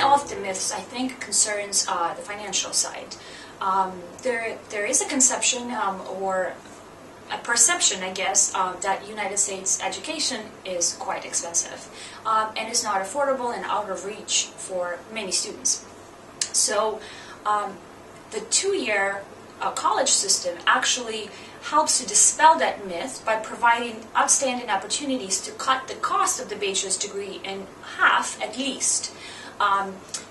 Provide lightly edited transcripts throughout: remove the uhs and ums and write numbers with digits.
one of the myths, I think, concerns the financial side. There is a conception or a perception, I guess, that United States education is quite expensive and is not affordable and out of reach for many students. So the two-year college system actually helps to dispel that myth by providing outstanding opportunities to cut the cost of the bachelor's degree in half at least.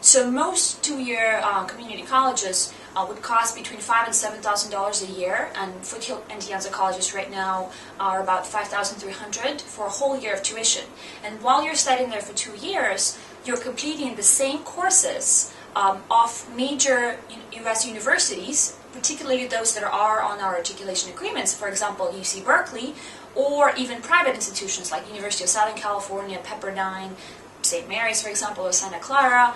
So most two-year community colleges would cost between $5,000 and $7,000 a year, and Foothill and De Anza colleges right now are about $5,300 for a whole year of tuition. And while you're studying there for 2 years, you're completing the same courses of major U.S. universities, particularly those that are on our articulation agreements, for example, UC Berkeley, or even private institutions like University of Southern California, Pepperdine, St. Mary's, for example, or Santa Clara,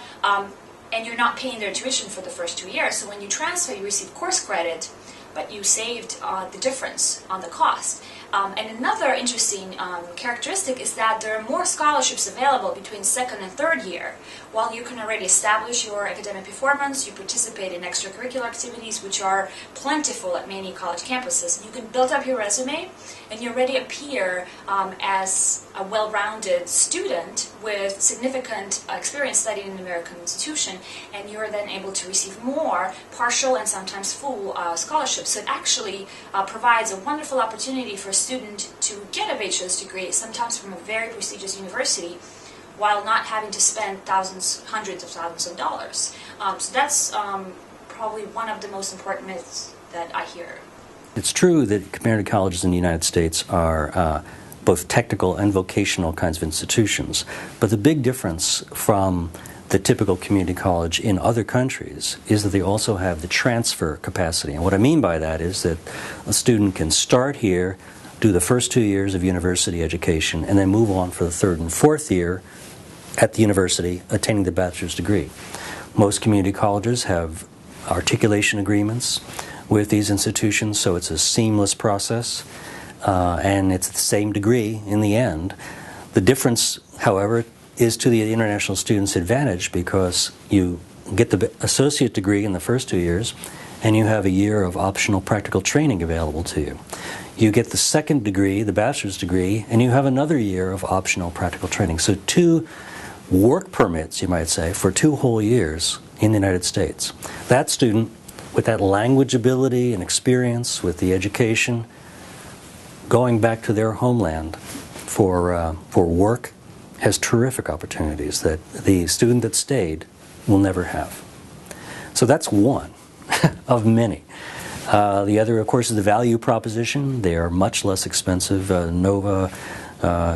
and you're not paying their tuition for the first 2 years. So when you transfer, you receive course credit, but you saved the difference on the cost. And another interesting characteristic is that there are more scholarships available between second and third year. While you can already establish your academic performance, you participate in extracurricular activities, which are plentiful at many college campuses. You can build up your resume, and you already appear as a well-rounded student with significant experience studying in an American institution, and you're then able to receive more partial and sometimes full scholarships. So it actually provides a wonderful opportunity for a student to get a bachelor's degree, sometimes from a very prestigious university, while not having to spend thousands, hundreds of thousands of dollars. So that's probably one of the most important myths that I hear. It's true that community colleges in the United States are both technical and vocational kinds of institutions, but the big difference from the typical community college in other countries is that they also have the transfer capacity. And what I mean by that is that a student can start here, do the first 2 years of university education, and then move on for the third and fourth year at the university, attaining the bachelor's degree. Most community colleges have articulation agreements with these institutions, so it's a seamless process, and it's the same degree in the end. The difference, however, is to the international student's advantage, because you get the associate degree in the first 2 years, and you have a year of optional practical training available to you. You get the second degree, the bachelor's degree, and you have another year of optional practical training. So 2 work permits, you might say, for 2 whole years in the United States. That student, with that language ability and experience, with the education, going back to their homeland for work, has terrific opportunities that the student that stayed will never have. So that's one of many. The other, of course, is the value proposition. They are much less expensive. Nova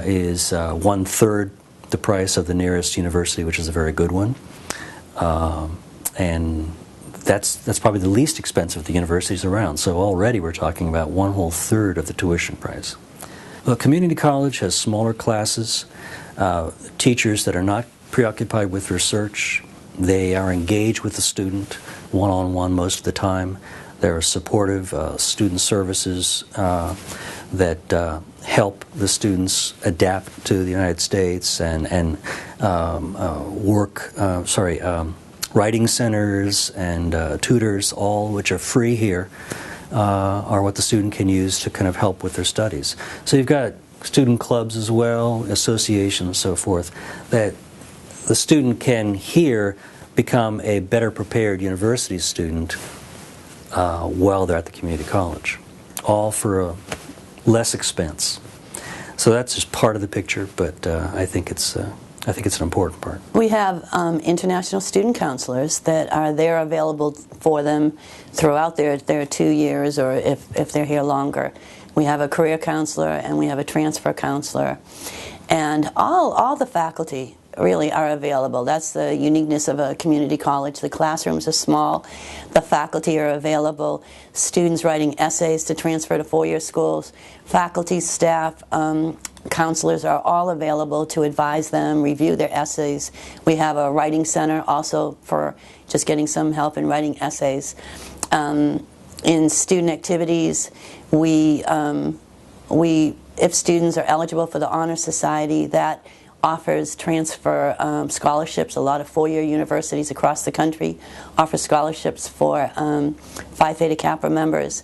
is 1/3 the price of the nearest university, which is a very good one. And that's probably the least expensive of the universities around. So already we're talking about 1/3 of the tuition price. A community college has smaller classes, teachers that are not preoccupied with research. They are engaged with the student one-on-one most of the time. There are supportive student services that help the students adapt to the United States, and writing centers and tutors, all which are free here, are what the student can use to kind of help with their studies. So you've got student clubs as well, associations and so forth, that the student can here become a better prepared university student while they're at the community college, all for less expense. So that's just part of the picture, but I think it's an important part. We have international student counselors that are there available for them throughout their 2 years, or if they're here longer. We have a career counselor and we have a transfer counselor. And all the faculty really are available. That's the uniqueness of a community college. The classrooms are small. The faculty are available. Students writing essays to transfer to four-year schools. Faculty, staff, counselors are all available to advise them, review their essays. We have a writing center also for just getting some help in writing essays. In student activities, if students are eligible for the Honor Society, that offers transfer scholarships. A lot of four-year universities across the country offer scholarships for Phi Theta Kappa members.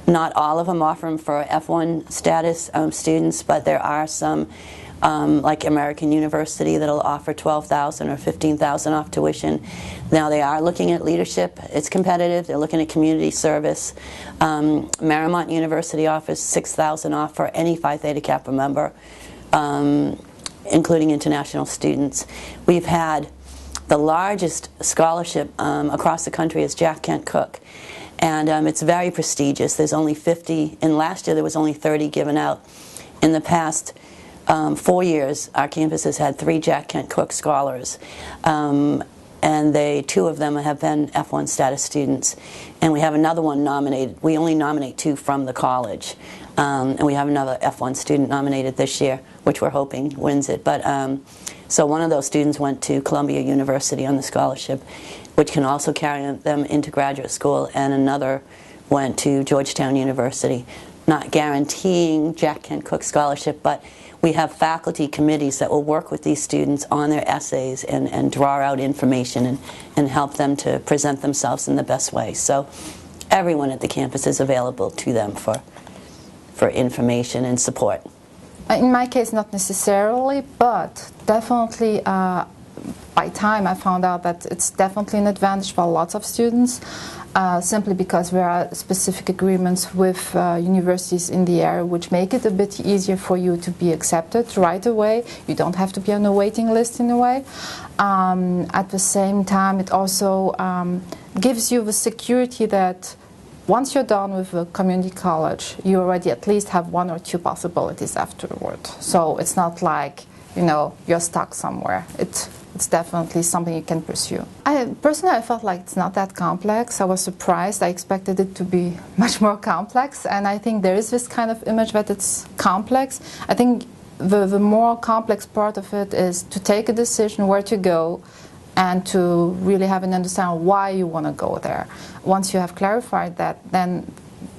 Not all of them offer them for F1 status students, but there are some, like American University, that'll offer $12,000 or $15,000 off tuition. Now they are looking at leadership. It's competitive. They're looking at community service. Marymount University offers $6,000 off for any Phi Theta Kappa member, including international students. We've had the largest scholarship across the country is Jack Kent Cooke. And it's very prestigious. There's only 50, and last year there was only 30 given out. In the past 4 years, our campus has had 3 Jack Kent Cooke scholars. And 2 of them have been F1 status students. And we have another one nominated. We only nominate 2 from the college. And we have another F1 student nominated this year, which we're hoping wins it. But so one of those students went to Columbia University on the scholarship, which can also carry them into graduate school, and another went to Georgetown University. Not guaranteeing Jack Kent Cooke scholarship, but we have faculty committees that will work with these students on their essays and draw out information and help them to present themselves in the best way. So everyone at the campus is available to them for information and support. In my case, not necessarily, but definitely by time I found out that it's definitely an advantage for lots of students, simply because there are specific agreements with universities in the area which make it a bit easier for you to be accepted right away. You don't have to be on a waiting list in a way. At the same time, it also gives you the security that once you're done with a community college, you already at least have 1 or 2 possibilities afterward. So it's not like, you know, you're stuck somewhere. It's definitely something you can pursue. Personally, I felt like it's not that complex. I was surprised. I expected it to be much more complex, and I think there is this kind of image that it's complex. I think the more complex part of it is to take a decision where to go and to really have an understanding why you want to go there. Once you have clarified that, then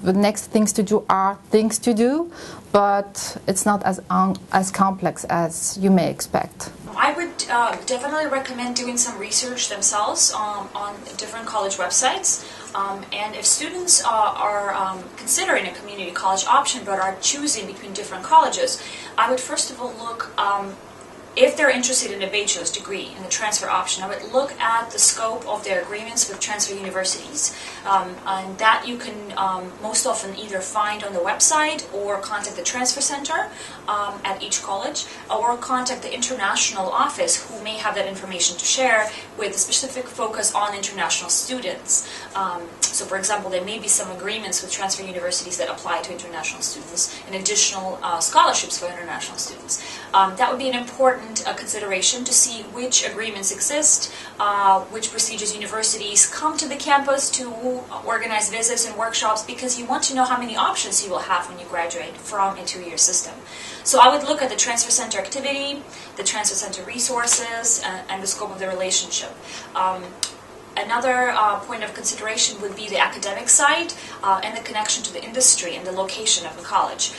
the next things to do are things to do, but it's not as complex as you may expect. I would definitely recommend doing some research themselves on different college websites. And if students are considering a community college option but are choosing between different colleges, I would first of all look, if they're interested in a bachelor's degree in the transfer option, I would look at the scope of their agreements with transfer universities. And that you can most often either find on the website or contact the transfer center at each college, or contact the international office who may have that information to share with a specific focus on international students. So for example, there may be some agreements with transfer universities that apply to international students and additional scholarships for international students. That would be an important consideration to see which agreements exist, which prestigious universities come to the campus to organize visits and workshops, because you want to know how many options you will have when you graduate from a 2-year system. So I would look at the transfer center activity, the transfer center resources, and the scope of the relationship. Another point of consideration would be the academic side and the connection to the industry and the location of the college.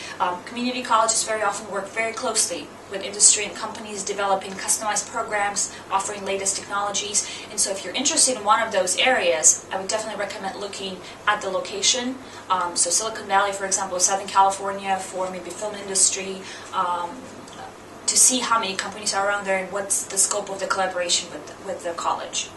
Community colleges very often work very closely with industry and companies developing customized programs, offering latest technologies. And so if you're interested in one of those areas, I would definitely recommend looking at the location. So Silicon Valley, for example, Southern California for maybe film industry, to see how many companies are around there and what's the scope of the collaboration with the college.